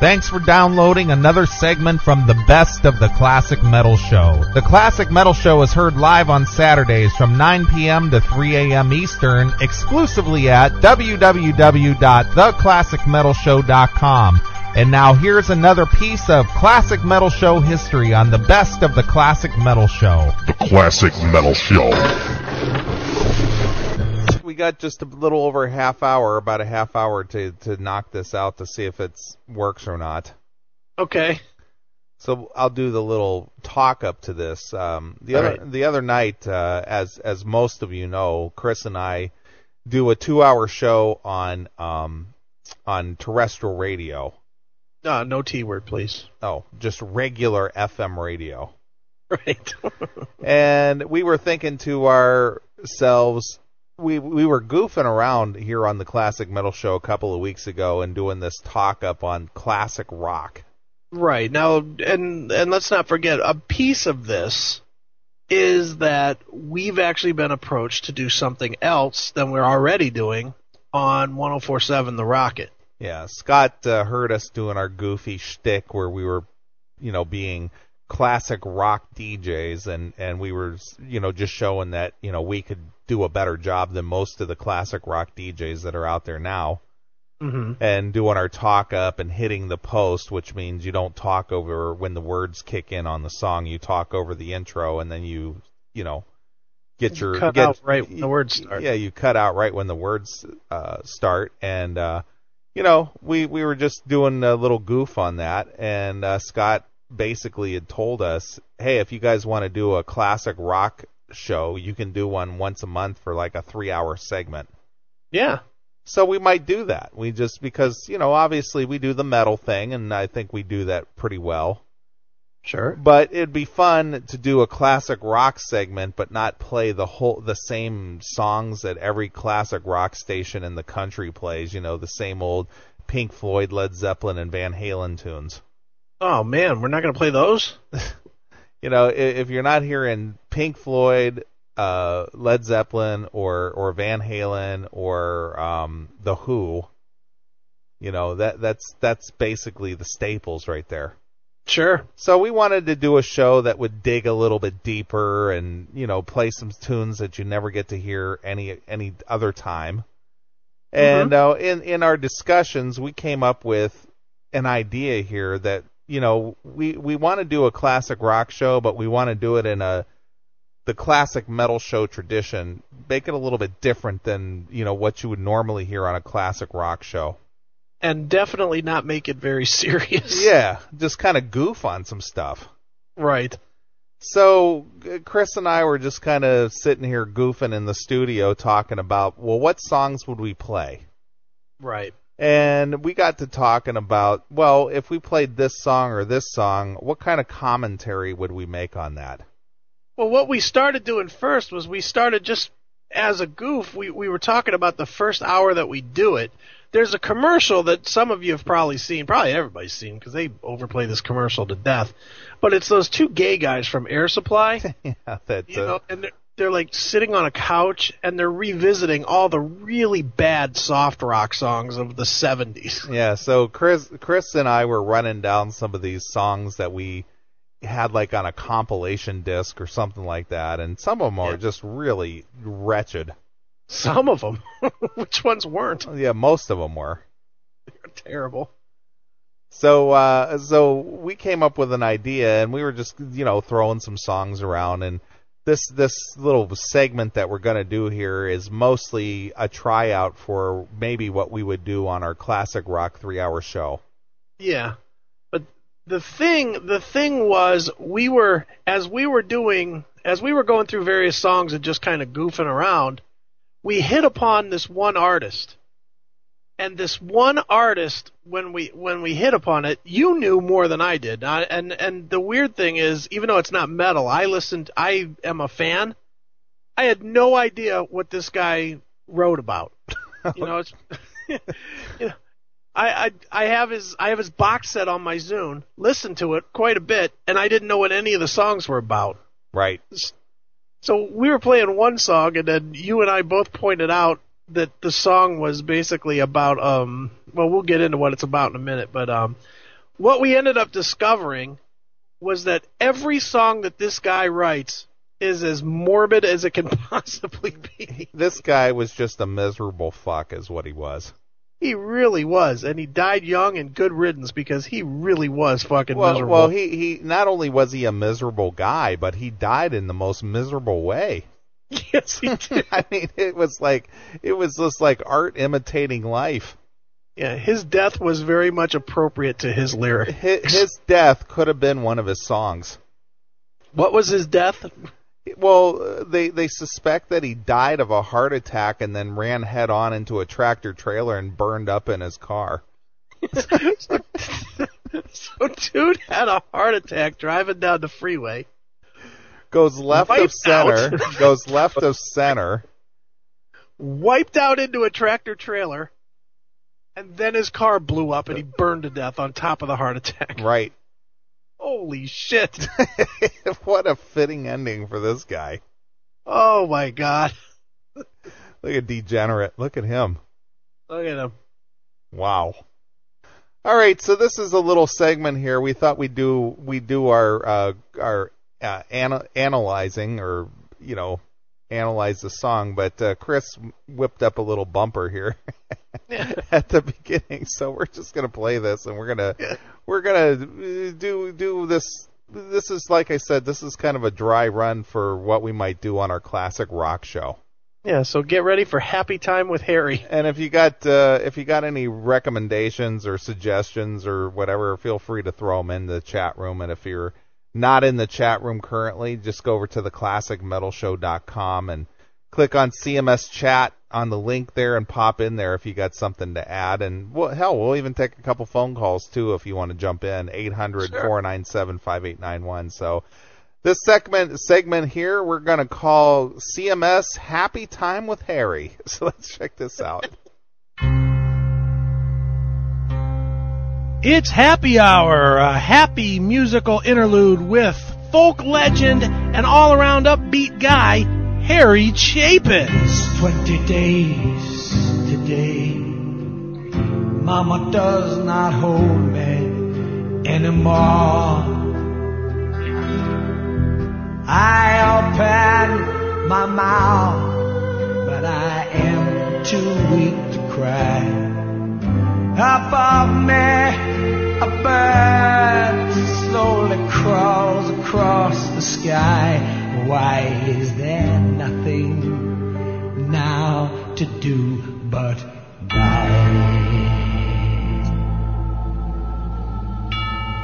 Thanks for downloading another segment from the Best of the Classic Metal Show. The Classic Metal Show is heard live on Saturdays from 9 p.m. to 3 a.m. Eastern, exclusively at www.theclassicmetalshow.com. And now here's another piece of Classic Metal Show history on the Best of the Classic Metal Show. The Classic Metal Show. We got just a little over a half hour, about a half hour to knock this out to see if it works or not. Okay. So I'll do the little talk up to this. The other night, as most of you know, Chris and I do a 2-hour show on terrestrial radio. No T word, please. Oh, just regular FM radio. Right. And we were thinking to ourselves, we were goofing around here on the Classic Metal Show a couple of weeks ago and doing this talk up on classic rock. Right. Now, and let's not forget, a piece of this is that we've actually been approached to do something else than we're already doing on 104.7 The Rocket. Yeah, Scott heard us doing our goofy shtick where we were, being classic rock DJs, and we were, just showing that, we could do a better job than most of the classic rock DJs that are out there now. Mm-hmm. And doing our talk up and hitting the post, which means you don't talk over when the words kick in on the song. You talk over the intro, and then you cut out right when the words start. Yeah, you cut out right when the words start, and we were just doing a little goof on that, and Scott basically had told us, hey, if you guys want to do a classic rock show, you can do one once a month for like a 3-hour segment. Yeah. So we might do that. We just, because, obviously we do the metal thing, and I think we do that pretty well. Sure. But it'd be fun to do a classic rock segment, but not play the same songs that every classic rock station in the country plays, the same old Pink Floyd, Led Zeppelin, and Van Halen tunes. Oh, man, we're not going to play those? If you're not hearing Pink Floyd, Led Zeppelin, or Van Halen, or The Who, that's basically the staples right there. Sure. So we wanted to do a show that would dig a little bit deeper and, play some tunes that you never get to hear any other time. And in our discussions, we came up with an idea here that, we want to do a classic rock show, but we want to do it in the classic metal show tradition, make it a little bit different than, what you would normally hear on a classic rock show. And definitely not make it very serious. Yeah, just kind of goof on some stuff. Right. So Chris and I were just kind of sitting here goofing in the studio talking about, well, what songs would we play? Right. And we got to talking about, well, if we played this song or this song, what kind of commentary would we make on that? Well, what we started doing first was we started just as a goof. We were talking about the first hour that we do it. There's a commercial that some of you have probably seen, probably everybody's seen, because they overplay this commercial to death. But it's those two gay guys from Air Supply. Yeah, and they're like sitting on a couch and they're revisiting all the really bad soft rock songs of the 70s. Yeah, so Chris and I were running down some of these songs that we had like on a compilation disc or something like that, and some of them are just really wretched. Some of them. Which ones weren't? Yeah, most of them were. They're terrible. So we came up with an idea, and we were just, throwing some songs around, and this little segment that we're going to do here is mostly a tryout for maybe what we would do on our classic rock 3-hour show. Yeah. But the thing was, we were going through various songs and just kind of goofing around, we hit upon this one artist. And this one artist, when we hit upon it, you knew more than I did. And the weird thing is, even though it's not metal, I am a fan. I had no idea what this guy wrote about. I have his box set on my Zune, listened to it quite a bit, and I didn't know what any of the songs were about. Right. So we were playing one song, and then you and I both pointed out that the song was basically about, well, we'll get into what it's about in a minute, but what we ended up discovering was that every song that this guy writes is as morbid as it can possibly be. This guy was just a miserable fuck is what he was. He really was, and he died young and good riddance because he really was fucking miserable. Well, he not only was he a miserable guy, but he died in the most miserable way. Yes, he did. I mean, it was just like art imitating life. Yeah, his death was very much appropriate to his lyric. His death could have been one of his songs. What was his death? Well, they suspect that he died of a heart attack and then ran head on into a tractor trailer and burned up in his car. So dude had a heart attack driving down the freeway. Goes left of center. Goes left of center. Wiped out into a tractor trailer. And then his car blew up and he burned to death on top of the heart attack. Right. Holy shit. What a fitting ending for this guy. Oh my God. Look at Degenerate. Look at him. Look at him. Wow. All right, so this is a little segment here. We thought we'd do our analyzing, or analyze the song, but Chris whipped up a little bumper here at the beginning, so we're just gonna play this, and we're gonna do this. This is, like I said, this is kind of a dry run for what we might do on our classic rock show. Yeah, so get ready for Happy Time with Harry. And if you got any recommendations or suggestions or whatever, feel free to throw them in the chat room. And if you're not in the chat room currently, just go over to theclassicmetalshow.com and click on CMS Chat on the link there and pop in there if you got something to add. And we'll even take a couple phone calls too if you want to jump in. 800-497-5891. So this segment here we're going to call CMS Happy Time with Harry. So let's check this out. It's Happy Hour, a happy musical interlude with folk legend and all-around upbeat guy, Harry Chapin. It's 20 days today. Mama does not hold me anymore. I open my mouth, but I am too weak to cry. Above me, a bird slowly crawls across the sky. Why is there nothing now to do but die?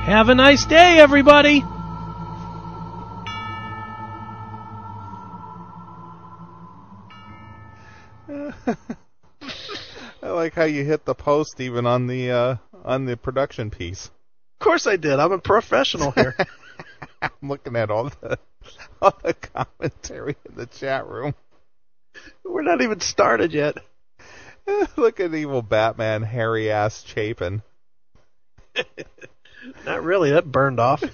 Have a nice day, everybody. I like how you hit the post even on the production piece. Of course I did. I'm a professional here. I'm looking at all the commentary in the chat room. We're not even started yet. Look at evil Batman, Harry ass Chapin. Not really. That burned off.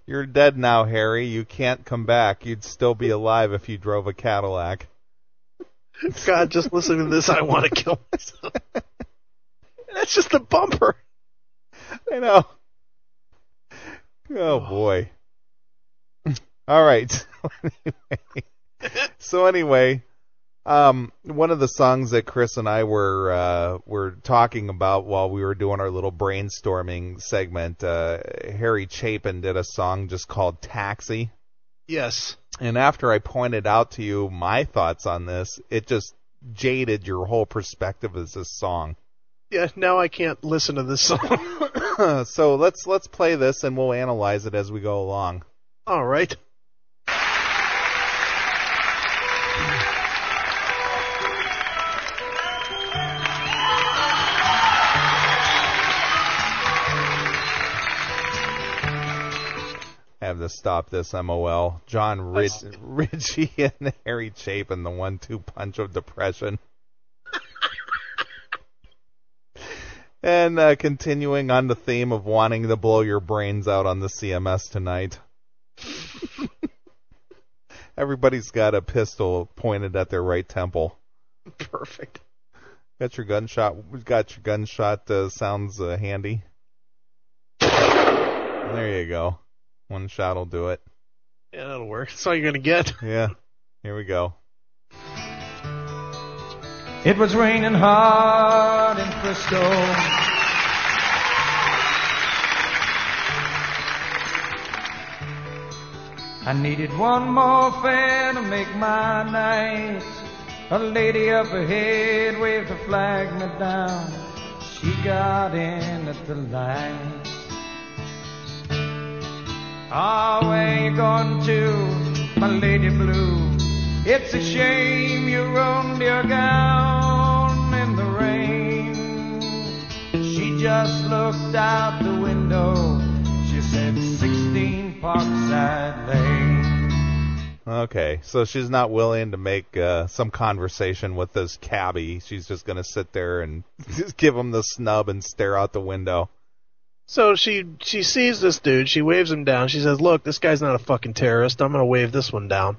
You're dead now, Harry. You can't come back. You'd still be alive if you drove a Cadillac. God, just listening to this, I want to kill myself. That's just a bumper. I know. Oh, boy. All right. So anyway, one of the songs that Chris and I were talking about while we were doing our little brainstorming segment, Harry Chapin did a song just called Taxi. Yes. And after I pointed out to you my thoughts on this, it just jaded your whole perspective of this song. Yeah, now I can't listen to this song. So let's play this and we'll analyze it as we go along. All right. I have to stop this, MOL. John Ritchie and Harry Chapin, the 1-2 punch of depression. And continuing on the theme of wanting to blow your brains out on the CMS tonight. Everybody's got a pistol pointed at their right temple. Perfect. Got your gunshot sounds handy? There you go. One shot will do it. Yeah, that'll work. That's all you're going to get. Yeah. Here we go. It was raining hard in Frisco. I needed one more fare to make my night. A lady up ahead waved her flag me down. She got in at the light. Ah, where you going to, my lady blue? It's a shame you ruined your gown in the rain. She just looked out the window. She said 16 Parkside Lane. Okay, so she's not willing to make some conversation with this cabbie. She's just going to sit there and just give him the snub and stare out the window. So she sees this dude. She waves him down. She says, look, this guy's not a fucking terrorist. I'm going to wave this one down.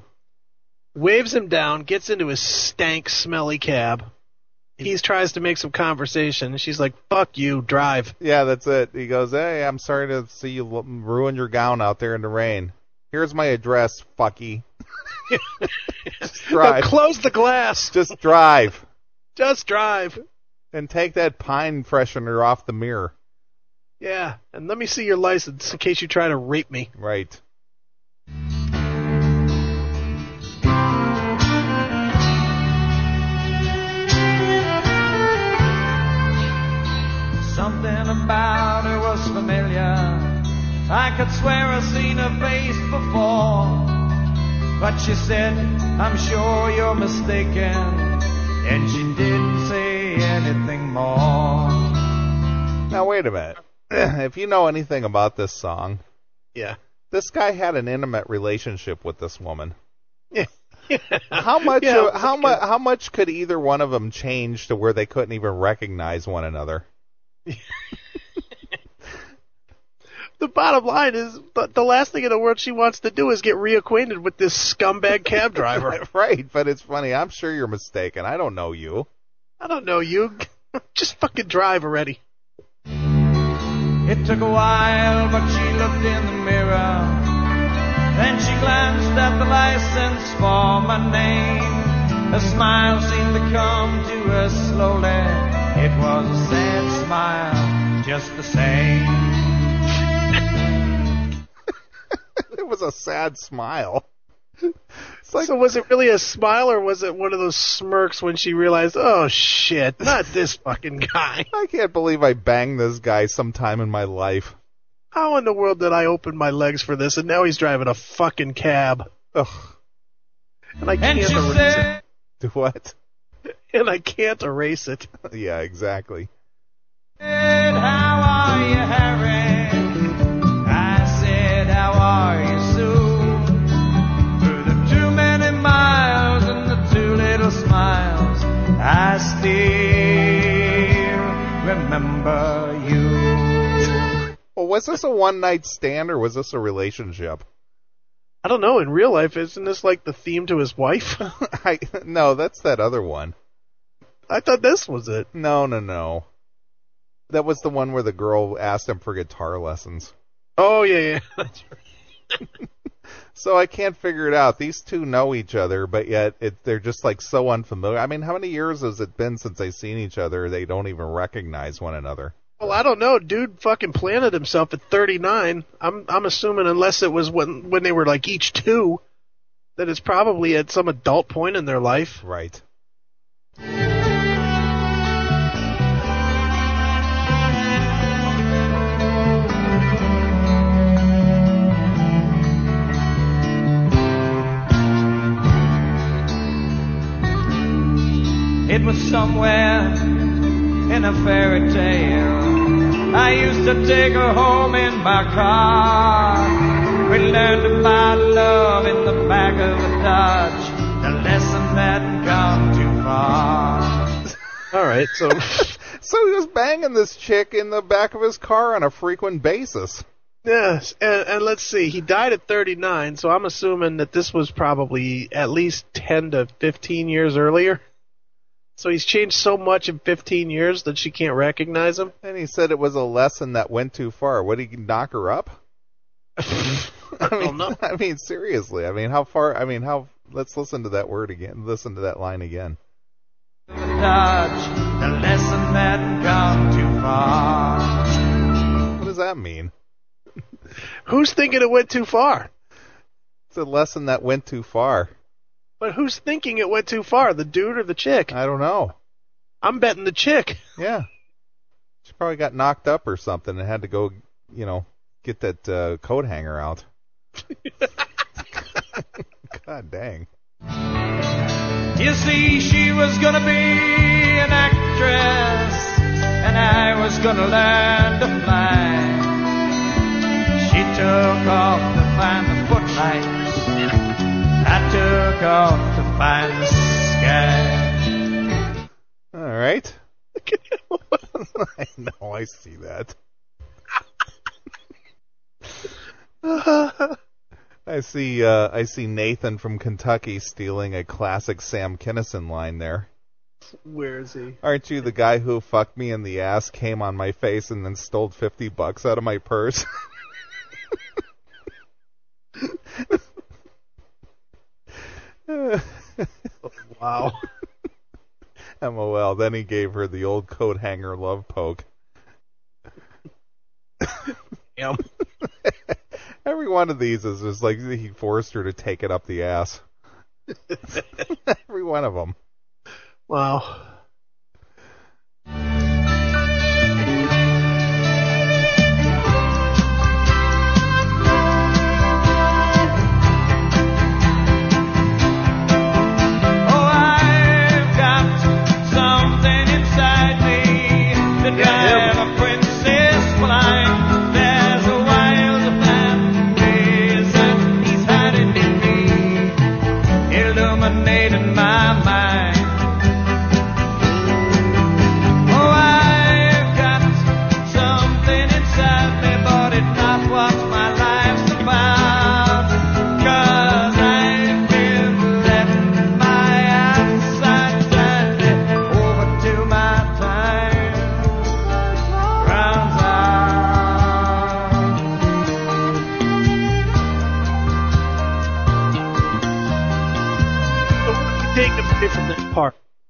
Waves him down, gets into his stank, smelly cab. He tries to make some conversation, and she's like, fuck you, drive. Yeah, that's it. He goes, hey, I'm sorry to see you ruin your gown out there in the rain. Here's my address, fucky. Just drive. Now close the glass. Just drive. Just drive. And take that pine freshener off the mirror. Yeah, and let me see your license in case you try to rape me. Right. Something about her was familiar. I could swear I've seen her face before. But she said, I'm sure you're mistaken. And she didn't say anything more. Now, wait a minute. If you know anything about this song, yeah, this guy had an intimate relationship with this woman. Yeah. How much could either one of them change to where they couldn't even recognize one another? The bottom line is, the last thing in the world she wants to do is get reacquainted with this scumbag cab driver. Right, but it's funny. I'm sure you're mistaken. I don't know you. I don't know you. Just fucking drive already. It took a while, but she looked in the mirror. Then she glanced at the license for my name. A smile seemed to come to her slowly. It was a sad smile, just the same. It was a sad smile. Like, so was it really a smile, or was it one of those smirks when she realized, oh shit, not this fucking guy? I can't believe I banged this guy sometime in my life. How in the world did I open my legs for this, and now he's driving a fucking cab? Ugh. And I can't erase it. Do what? And I can't erase it. Yeah, exactly. How are you, Harry? I said, how are you, Sue? Through the too many miles and the too little smiles, I still remember you. Well, was this a one-night stand or was this a relationship? I don't know. In real life, isn't this like the theme to his wife? No, that's that other one. I thought this was it. No. That was the one where the girl asked him for guitar lessons. Oh, yeah. That's right. So I can't figure it out. These two know each other, but yet they're just like so unfamiliar. I mean, how many years has it been since they've seen each other? They don't even recognize one another. Well, I don't know. Dude fucking planted himself at 39. I'm assuming, unless it was when they were like each two, that it's probably at some adult point in their life. Right. It was somewhere in a fairy tale. I used to take her home in my car. We learned about love in the back of a Dodge. The lesson hadn't gone too far. All right, so he was banging this chick in the back of his car on a frequent basis. Yes, and let's see, he died at 39, so I'm assuming that this was probably at least 10 to 15 years earlier. So he's changed so much in 15 years that she can't recognize him? And he said it was a lesson that went too far. Would he knock her up? I don't know. I mean, seriously. I mean, let's listen to that word again. Listen to that line again. Dodge, the lesson hadn't gone too far. What does that mean? Who's thinking it went too far? It's a lesson that went too far. But who's thinking it went too far? The dude or the chick? I don't know. I'm betting the chick. Yeah. She probably got knocked up or something and had to go, get that coat hanger out. God dang. You see, she was gonna be an actress, and I was gonna learn to fly. She took off to find the footlights. I took off to find the sky. All right. I know, I see that. I see Nathan from Kentucky stealing a classic Sam Kinison line there. Where is he? Aren't you the guy who fucked me in the ass, came on my face, and then stole $50 out of my purse? Wow. MOL. Then he gave her the old coat hanger love poke. Yep. Every one of these is just like he forced her to take it up the ass. Every one of them. Wow.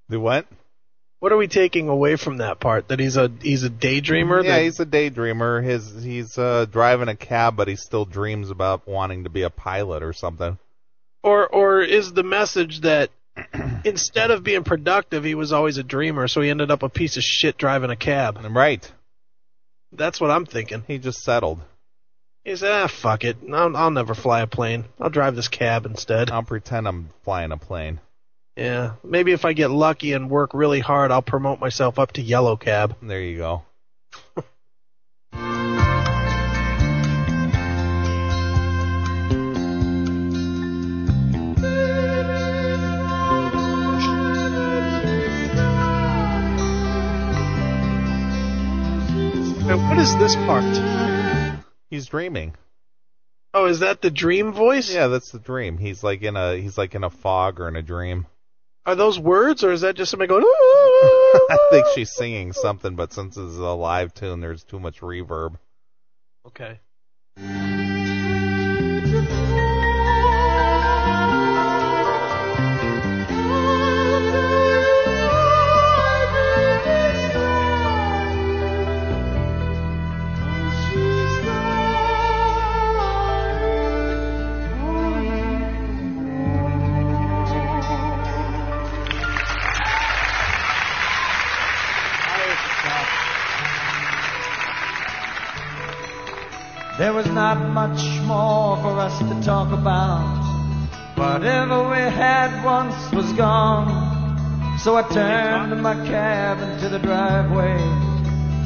The what? What are we taking away from that part? That he's a daydreamer? Yeah, he's a daydreamer. He's driving a cab, but he still dreams about wanting to be a pilot or something. Or is the message that instead of being productive, he was always a dreamer, so he ended up a piece of shit driving a cab? Right. That's what I'm thinking. He just settled. He said, fuck it. I'll never fly a plane. I'll drive this cab instead. I'll pretend I'm flying a plane. Yeah, maybe if I get lucky and work really hard, I'll promote myself up to yellow cab. There you go. And what is this part? He's dreaming. Oh, is that the dream voice? Yeah, that's the dream. He's like in a fog or in a dream. Are those words, or is that just somebody going, I think she's singing something, but since it's a live tune, there's too much reverb. Okay. There was not much more for us to talk about. Whatever we had once was gone. So I turned my cab into the driveway,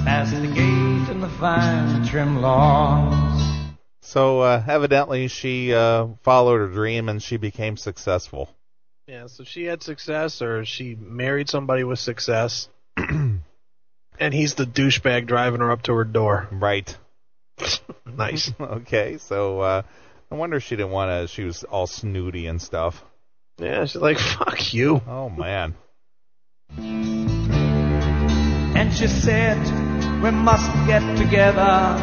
past the gate and the fine trim lawns. So evidently she followed her dream and she became successful. Yeah, so she had success, or she married somebody with success. And he's the douchebag driving her up to her door. Right. Nice. Okay, so I wonder if she didn't want to. She was all snooty and stuff. Yeah, she's like, fuck you. Oh, man. And she said, we must get together.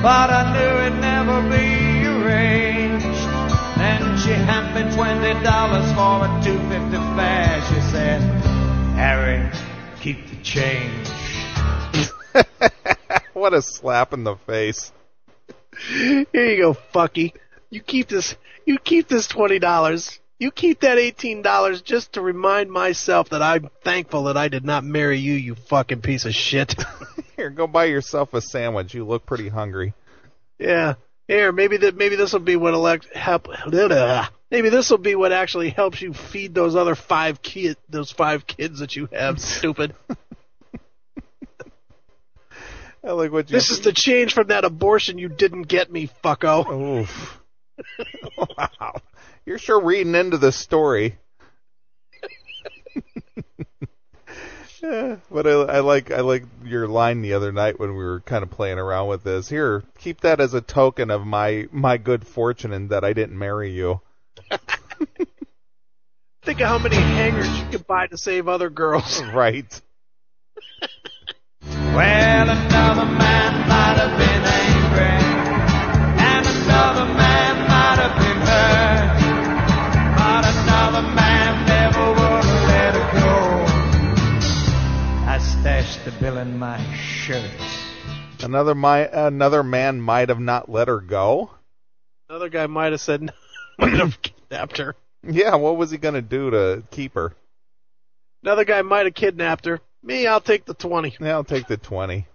but I knew it'd never be arranged. Then she handed me $20 for a $2.50 fare. She said, Harry, keep the change. What a slap in the face. Here you go, fucky. You keep this $20. You keep that $18 just to remind myself that I'm thankful that I did not marry you, you fucking piece of shit. Here, go buy yourself a sandwich. You look pretty hungry. Yeah. Here, maybe this will be what maybe this will be what actually helps you feed those other five kids that you have. Stupid. I like what you. This is the change from that abortion you didn't get me, fucko. Oof. Wow. You're sure reading into the story. Yeah, but I like your line the other night when we were kind of playing around with this. Here, keep that as a token of my good fortune and that I didn't marry you. Think of how many hangers you could buy to save other girls. Right. Well, another man might have been angry, and another man might have been hurt, but another man never would have let her go. I stashed the bill in my shirt. Another man might have not let her go? Another guy might have said, might have kidnapped her. Yeah, what was he going to do to keep her? Another guy might have kidnapped her. Me, I'll take the 20. Yeah, I'll take the 20.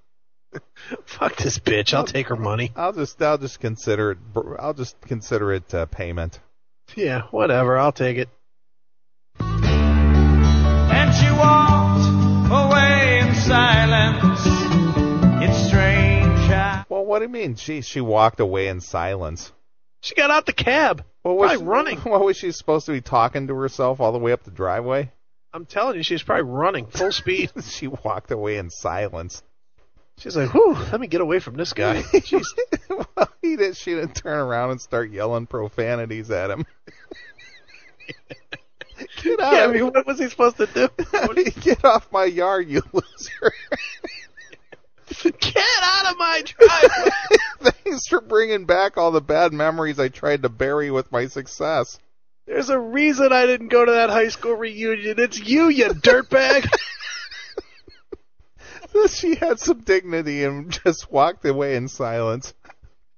Fuck this bitch. I'll take her money. I'll just consider it payment. Yeah, whatever. I'll take it. And she walked away in silence. It's strange. Well, what do you mean? She walked away in silence. She got out the cab. Probably running. What was she supposed to be talking to herself all the way up the driveway? I'm telling you, she's probably running full speed. She walked away in silence. She's like, whew, let me get away from this guy. Well, she didn't turn around and start yelling profanities at him. Get out. Yeah, I mean, what was he supposed to do? Get off my yard, you loser. Get out of my driveway. Thanks for bringing back all the bad memories I tried to bury with my success. There's a reason I didn't go to that high school reunion. It's you dirtbag. She had some dignity and just walked away in silence.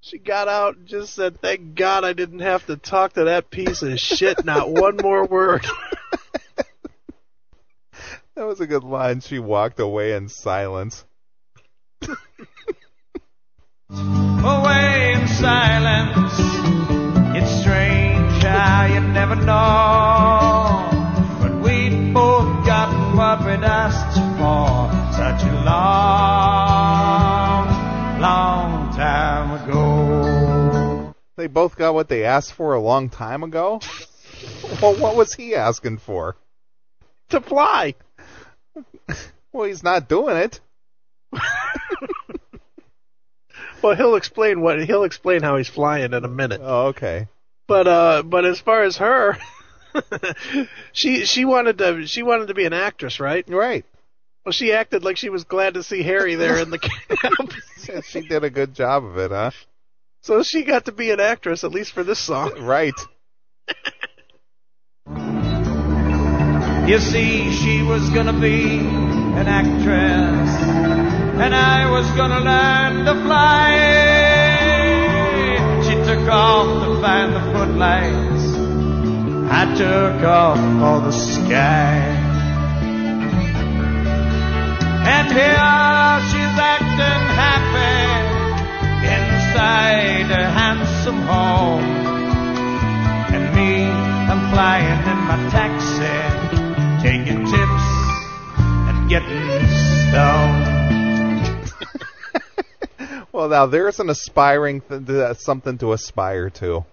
She got out and just said, thank God I didn't have to talk to that piece of shit, not one more word. That was a good line. She walked away in silence. Away in silence. It's strange how you never know. But we both got what we'd asked for such a long, long time ago. They both got what they asked for a long time ago? Well, what was he asking for? To fly. Well, he's not doing it. Well, he'll explain how he's flying in a minute. Oh, okay. But as far as her, she wanted to be an actress, right? Right. Well, she acted like she was glad to see Harry there in the camp. She did a good job of it, huh? So she got to be an actress, at least for this song. Right. You see, she was gonna be an actress, and I was gonna learn to fly. She took off to find the footlights. I took off for the sky. And here she's acting happy inside her handsome home. And me, I'm flying in my taxi, taking tips and getting stoned. Well, now there's an aspiring something to aspire to.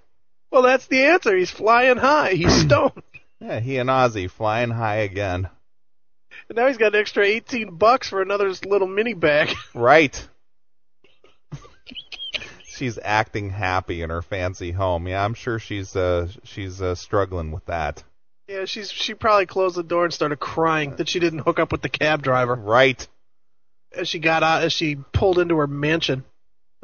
Well, that's the answer. He's flying high. He's stoned. Yeah, he and Ozzy flying high again. And now he's got an extra $18 for another little mini bag. Right. She's acting happy in her fancy home. Yeah, I'm sure she's struggling with that. Yeah, she probably closed the door and started crying that she didn't hook up with the cab driver. Right. As she got out, as she pulled into her mansion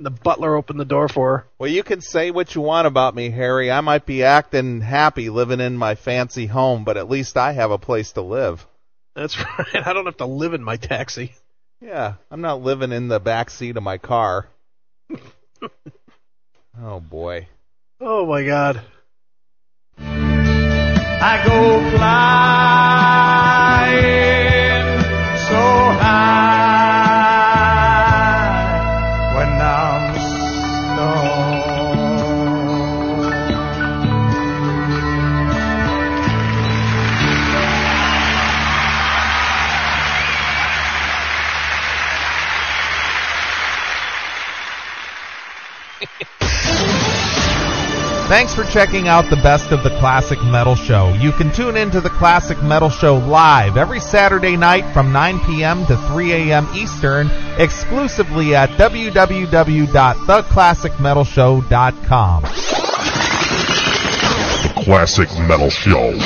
And the butler opened the door for her. Well, you can say what you want about me, Harry. I might be acting happy living in my fancy home, but at least I have a place to live. That's right. I don't have to live in my taxi. Yeah, I'm not living in the back seat of my car. Oh, boy. Oh, my God. I go flying so high when I'm stoned. Thanks for checking out the Best of the Classic Metal Show. You can tune into the Classic Metal Show live every Saturday night from 9 p.m. to 3 a.m. Eastern, exclusively at www.theclassicmetalshow.com. The Classic Metal Show.